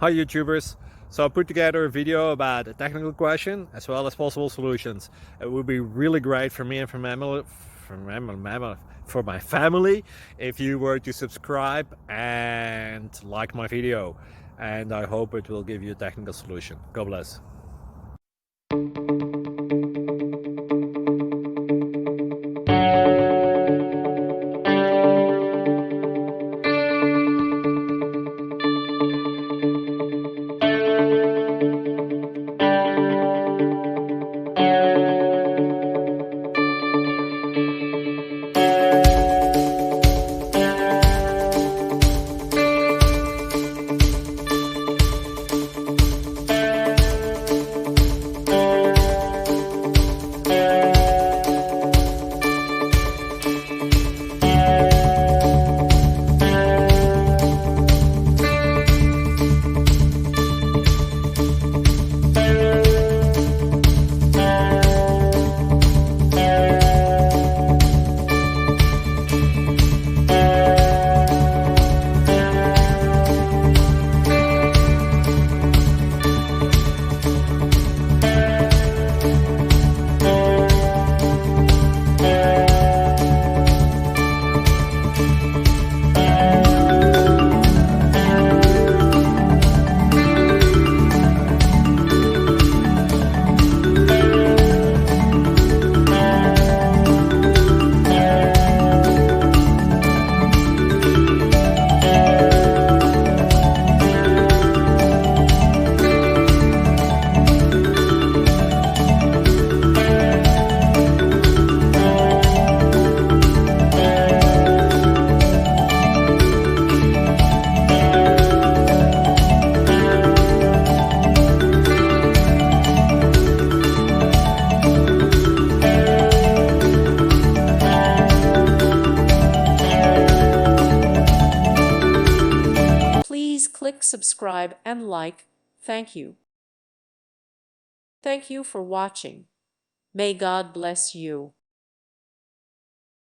Hi YouTubers! So I put together a video about a technical question as well as possible solutions. It would be really great for me and for my family if you were to subscribe and like my video, and I hope it will give you a technical solution. God bless. Please click subscribe and like. Thank you. Thank you for watching. May God bless you.